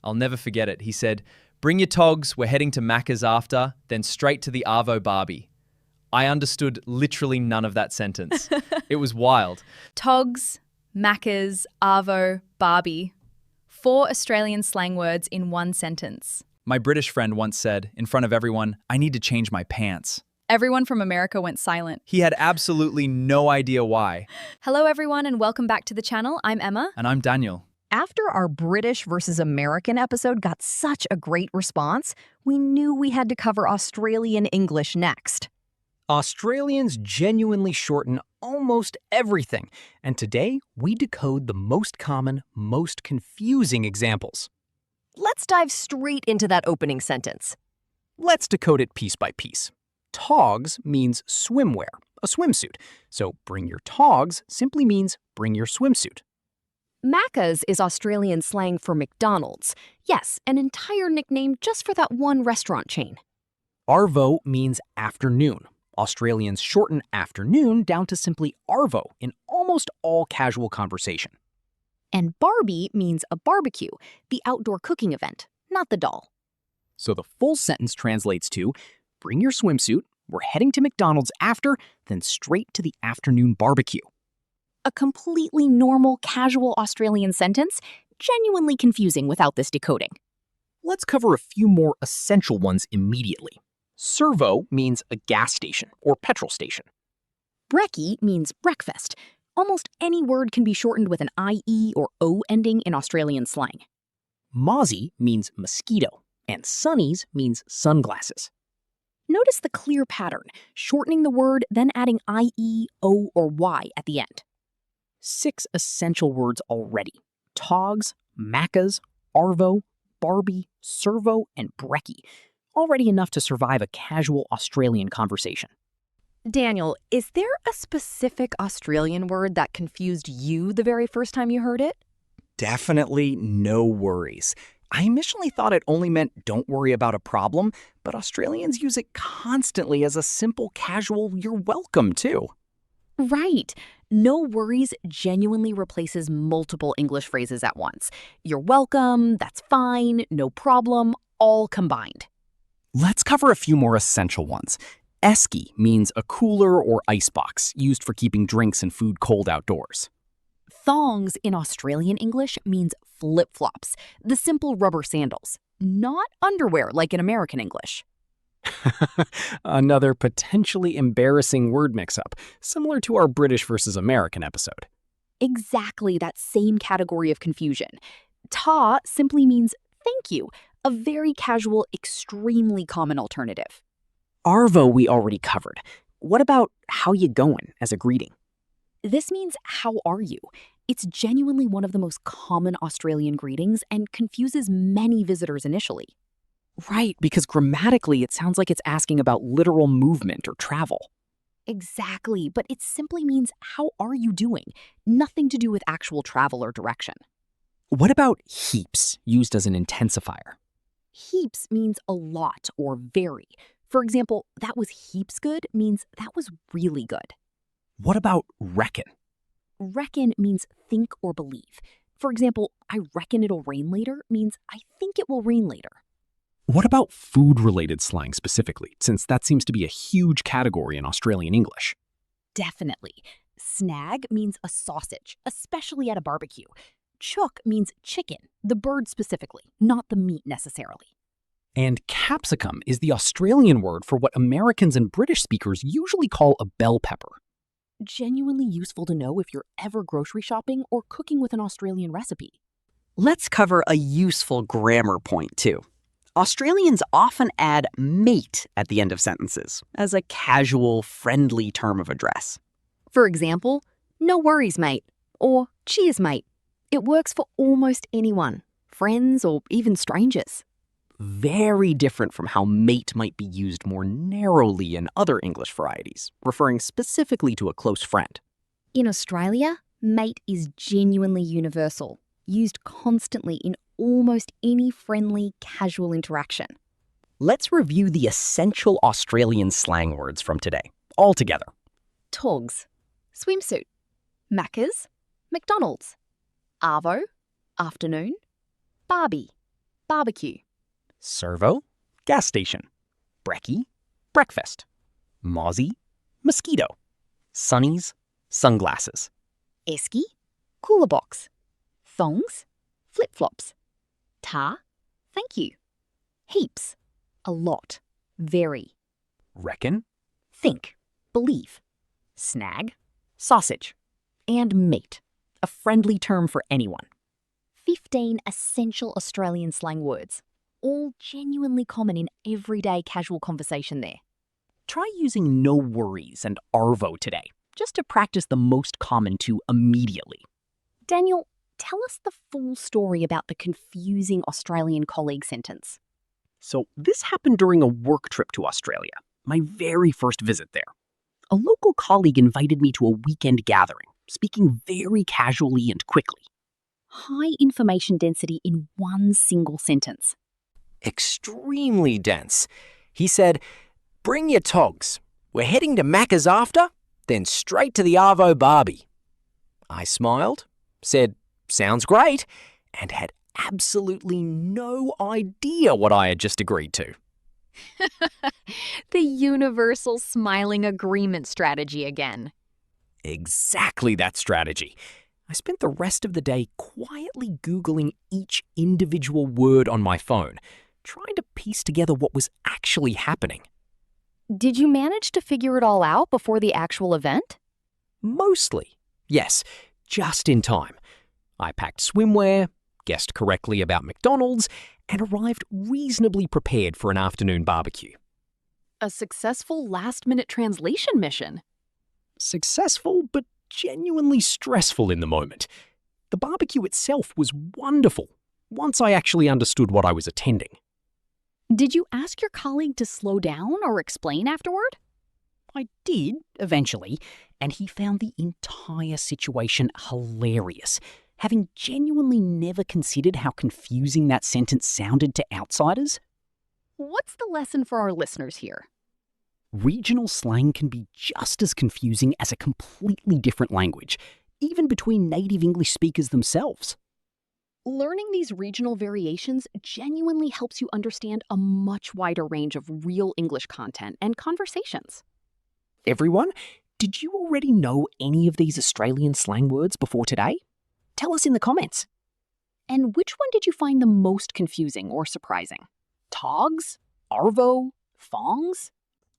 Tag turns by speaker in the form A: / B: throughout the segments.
A: I'll never forget it. He said, "Bring your togs, we're heading to Maccas after, then straight to the arvo barbie." I understood literally none of that sentence. It was wild.
B: Togs, Maccas, arvo, barbie. 4 Australian slang words in one sentence.
C: My British friend once said, in front of everyone, "I need to change my pants."
B: Everyone from America went silent.
C: He had absolutely no idea why.
B: Hello everyone and welcome back to the channel. I'm Emma.
C: And I'm Daniel.
D: After our British versus American episode got such a great response, we knew we had to cover Australian English next.
E: Australians genuinely shorten almost everything, and today we decode the most common, most confusing examples.
D: Let's dive straight into that opening sentence.
E: Let's decode it piece by piece. Togs means swimwear, a swimsuit. So bring your togs simply means bring your swimsuit.
D: Maccas is Australian slang for McDonald's. Yes, an entire nickname just for that one restaurant chain.
E: Arvo means afternoon. Australians shorten afternoon down to simply arvo in almost all casual conversation.
D: And barbie means a barbecue, the outdoor cooking event, not the doll.
E: So the full sentence translates to, bring your swimsuit, we're heading to McDonald's after, then straight to the afternoon barbecue.
D: A completely normal, casual Australian sentence, genuinely confusing without this decoding.
E: Let's cover a few more essential ones immediately. Servo means a gas station or petrol station.
D: Brekkie means breakfast. Almost any word can be shortened with an IE or O ending in Australian slang.
E: Mozzie means mosquito, and sunnies means sunglasses.
D: Notice the clear pattern, shortening the word, then adding IE, O, or Y at the end.
E: 6 essential words already. Togs, Maccas, arvo, barbie, servo, and brekkie. Already enough to survive a casual Australian conversation.
D: Daniel, is there a specific Australian word that confused you the very first time you heard it?
E: Definitely no worries. I initially thought it only meant don't worry about a problem, but Australians use it constantly as a simple, casual "you're welcome" too.
D: Right. No worries genuinely replaces multiple English phrases at once. You're welcome, that's fine, no problem, all combined.
E: Let's cover a few more essential ones. Esky means a cooler or icebox used for keeping drinks and food cold outdoors.
D: Thongs in Australian English means flip-flops, the simple rubber sandals, not underwear like in American English.
E: Another potentially embarrassing word mix-up, similar to our British versus American episode.
D: Exactly that same category of confusion. Ta simply means thank you, a very casual, extremely common alternative.
E: Arvo we already covered. What about how you going as a greeting?
D: This means how are you? It's genuinely one of the most common Australian greetings and confuses many visitors initially.
E: Right, because grammatically it sounds like it's asking about literal movement or travel.
D: Exactly, but it simply means how are you doing? Nothing to do with actual travel or direction.
E: What about heaps, used as an intensifier?
D: Heaps means a lot or very. For example, that was heaps good means that was really good.
E: What about reckon?
D: Reckon means think or believe. For example, I reckon it'll rain later means I think it will rain later.
E: What about food-related slang specifically, since that seems to be a huge category in Australian English?
D: Definitely. Snag means a sausage, especially at a barbecue. Chook means chicken, the bird specifically, not the meat necessarily.
E: And capsicum is the Australian word for what Americans and British speakers usually call a bell pepper.
D: Genuinely useful to know if you're ever grocery shopping or cooking with an Australian recipe.
F: Let's cover a useful grammar point too. Australians often add mate at the end of sentences as a casual, friendly term of address.
D: For example, no worries, mate, or cheers, mate. It works for almost anyone, friends or even strangers.
E: Very different from how mate might be used more narrowly in other English varieties, referring specifically to a close friend.
D: In Australia, mate is genuinely universal, used constantly in almost any friendly, casual interaction.
E: Let's review the essential Australian slang words from today, all together.
D: Togs, swimsuit. Maccas, McDonald's. Arvo, afternoon. Barbie,
B: barbecue.
E: Servo, gas station. Brekkie, breakfast. Mozzie, mosquito. Sunnies, sunglasses.
D: Esky, cooler box. Thongs, flip-flops. Ta, thank you. Heaps, a lot, very.
E: Reckon,
D: Think, believe. Snag, sausage. And mate, a friendly term for anyone. 15 essential Australian slang words, all genuinely common in everyday casual conversation there.
E: try using no worries and arvo today, just to practice the most common two immediately.
D: Daniel, tell us the full story about the confusing Australian colleague sentence.
E: So this happened during a work trip to Australia, my very first visit there. A local colleague invited me to a weekend gathering, speaking very casually and quickly.
D: High information density in one single sentence.
G: Extremely dense. He said, "Bring your togs. We're heading to Maccas after, then straight to the arvo barbie." I smiled, said, "Sounds great," and had absolutely no idea what I had just agreed to.
D: The universal smiling agreement strategy again.
G: Exactly that strategy. I spent the rest of the day quietly Googling each individual word on my phone, trying to piece together what was actually happening.
D: Did you manage to figure it all out before the actual event?
G: Mostly. Yes, just in time. I packed swimwear, guessed correctly about McDonald's, and arrived reasonably prepared for an afternoon barbecue.
B: A successful last-minute translation mission.
G: Successful, but genuinely stressful in the moment. The barbecue itself was wonderful, once I actually understood what I was attending.
D: Did you ask your colleague to slow down or explain afterward?
E: I did, eventually, and he found the entire situation hilarious, having genuinely never considered how confusing that sentence sounded to outsiders.
D: What's the lesson for our listeners here?
E: Regional slang can be just as confusing as a completely different language, even between native English speakers themselves.
D: Learning these regional variations genuinely helps you understand a much wider range of real English content and conversations.
E: Everyone, did you already know any of these Australian slang words before today? Tell us in the comments.
D: And which one did you find the most confusing or surprising? Togs? Arvo? Thongs?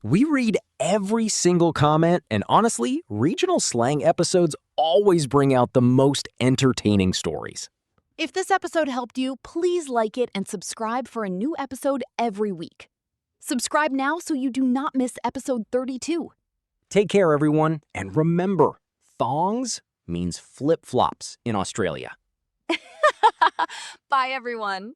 G: We read every single comment, and honestly, regional slang episodes always bring out the most entertaining stories.
B: If this episode helped you, please like it and subscribe for a new episode every week. Subscribe now so you do not miss episode 32.
G: Take care, everyone, and remember, thongs means flip-flops in Australia.
B: Bye, everyone.